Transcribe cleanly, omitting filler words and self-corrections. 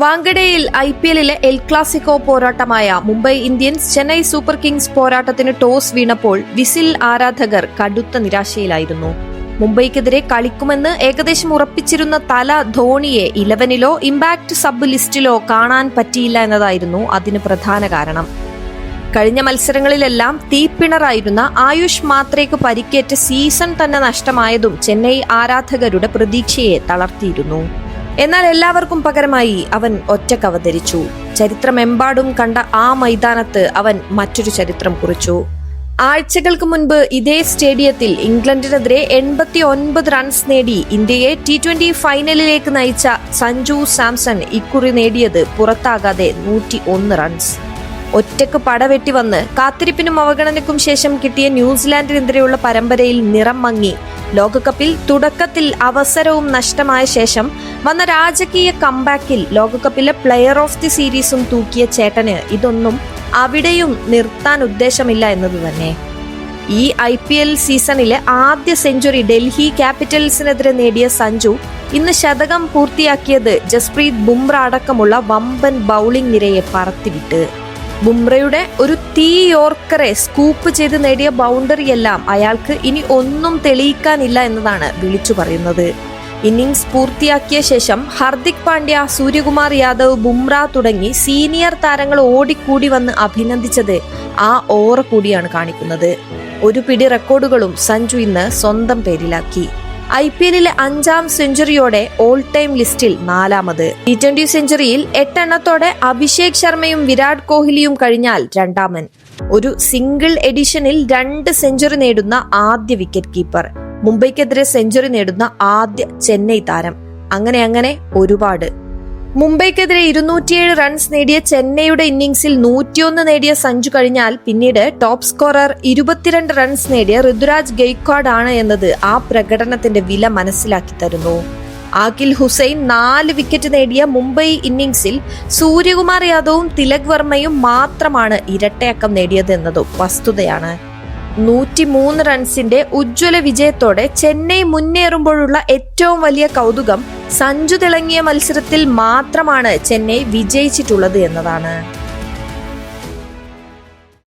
വാങ്കഡയിൽ IPLിലെ el clasico പോരാട്ടമായ Mumbai Indians Chennai super kings പോരാട്ടത്തിന് ടോസ് വീണപ്പോൾ വിസിൽ ആരാധകർ കടുത്ത നിരാശയിലായിരുന്നു. മുംബൈക്കെതിരെ കളിക്കുമെന്ന് ഏകദേശം ഉറപ്പിച്ചിരുന്ന തല ധോണിയെ 11ലോ ഇമ്പാക്ട് സബ് ലിസ്റ്റിലോ കാണാൻ പറ്റിയില്ല എന്നതായിരുന്നു അതിന് പ്രധാന കാരണം. കഴിഞ്ഞ മത്സരങ്ങളിലെല്ലാം തീപ്പിണറായിരുന്ന ആയുഷ് മാത്രയ്ക്ക് പരിക്കേറ്റ് സീസൺ തന്നെ നഷ്ടമായതും ചെന്നൈ ആരാധകരുടെ പ്രതീക്ഷയെ തളർത്തിയിരുന്നു. എന്നാൽ എല്ലാവർക്കും പകരമായി അവൻ ഒറ്റക്ക് അവതരിച്ചു. ചരിത്രമെമ്പാടും കണ്ട ആ മൈതാനത്ത് അവൻ മറ്റൊരു ചരിത്രം കുറിച്ചു. ആഴ്ചകൾക്ക് മുൻപ് ഇതേ സ്റ്റേഡിയത്തിൽ ഇംഗ്ലണ്ടിനെതിരെ 89 റൺസ് നേടി ഇന്ത്യയെ T20 ഫൈനലിലേക്ക് നയിച്ച സഞ്ജു സാംസൺ ഇക്കുറി നേടിയത് പുറത്താകാതെ 101 റൺസ്. ഒറ്റക്ക് പടവെട്ടി വന്ന് കാത്തിരിപ്പിനും അവഗണനയ്ക്കും ശേഷം കിട്ടിയ ന്യൂസിലാൻഡിനെതിരെയുള്ള പരമ്പരയിൽ നിറം മങ്ങി ലോകകപ്പിൽ തുടക്കത്തിൽ അവസരവും നഷ്ടമായ ശേഷം വന്ന രാജകീയ കംബാക്കിൽ ലോകകപ്പിലെ പ്ലെയർ ഓഫ് ദി സീരീസും തൂക്കിയ ചേട്ടന് ഇതൊന്നും അവിടെയും നിർത്താൻ ഉദ്ദേശമില്ല എന്നത് തന്നെ. ഈ IPL സീസണിലെ ആദ്യ സെഞ്ചുറി ഡൽഹി ക്യാപിറ്റൽസിനെതിരെ നേടിയ സഞ്ജു ഇന്ന് ശതകം പൂർത്തിയാക്കിയത് ജസ്പ്രീത് ബുംറ അടക്കമുള്ള വമ്പൻ ബൗളിംഗ് നിരയെ പറത്തിവിട്ട്. ബുംറയുടെ ഒരു യോർക്കറെ സ്കൂപ്പ് ചെയ്ത് നേടിയ ബൗണ്ടറിയെല്ലാം അയാൾക്ക് ഇനി ഒന്നും തെളിയിക്കാനില്ല എന്നതാണ് വിളിച്ചു പറയുന്നത്. ഇന്നിംഗ്സ് പൂർത്തിയാക്കിയ ശേഷം ഹർദിക് പാണ്ഡ്യ, സൂര്യകുമാർ യാദവ്, ബുംറ തുടങ്ങി സീനിയർ താരങ്ങൾ ഓടിക്കൂടി വന്ന് അഭിനന്ദിച്ചത് ആ ഓറ കൂടിയാണ് കാണിക്കുന്നത്. ഒരു പിടി റെക്കോർഡുകളും സഞ്ജു ഇന്ന് സ്വന്തം പേരിലാക്കി. IPLിലെ 5ാം സെഞ്ചുറിയോടെ ഓൾ ടൈം ലിസ്റ്റിൽ 4ാമത്. T20 സെഞ്ചുറിയിൽ 8 എണ്ണത്തോടെ അഭിഷേക് ശർമ്മയും വിരാട് കോഹ്ലിയും കഴിഞ്ഞാൽ 2ാമൻ. ഒരു സിംഗിൾ എഡിഷനിൽ 2 സെഞ്ചുറി നേടുന്ന ആദ്യ വിക്കറ്റ് കീപ്പർ. മുംബൈക്കെതിരെ സെഞ്ചുറി നേടുന്ന ആദ്യ ചെന്നൈ താരം. അങ്ങനെ ഒരുപാട്. മുംബൈക്കെതിരെ 207 റൺസ് നേടിയ ചെന്നൈയുടെ ഇന്നിംഗ്സിൽ 101 നേടിയ സഞ്ജു കഴിഞ്ഞാൽ പിന്നീട് ടോപ്പ് സ്കോറർ 22 റൺസ് നേടിയ ഋതുരാജ് ഗെയ്ക്വാഡ് ആണ് എന്നത് ആ പ്രകടനത്തിന്റെ വില മനസ്സിലാക്കി തരുന്നു. ആകിൽ ഹുസൈൻ 4 വിക്കറ്റ് നേടിയ മുംബൈ ഇന്നിംഗ്സിൽ സൂര്യകുമാർ യാദവും തിലക് വർമ്മയും മാത്രമാണ് ഇരട്ടയക്കം നേടിയത് എന്നതും വസ്തുതയാണ്. 103 റൺസിന്റെ ഉജ്ജ്വല വിജയത്തോടെ ചെന്നൈ മുന്നേറുമ്പോഴുള്ള ഏറ്റവും വലിയ കൗതുകം സഞ്ജു തിളങ്ങിയ മത്സരത്തിൽ മാത്രമാണ് ചെന്നൈ വിജയിച്ചിട്ടുള്ളത് എന്നതാണ്.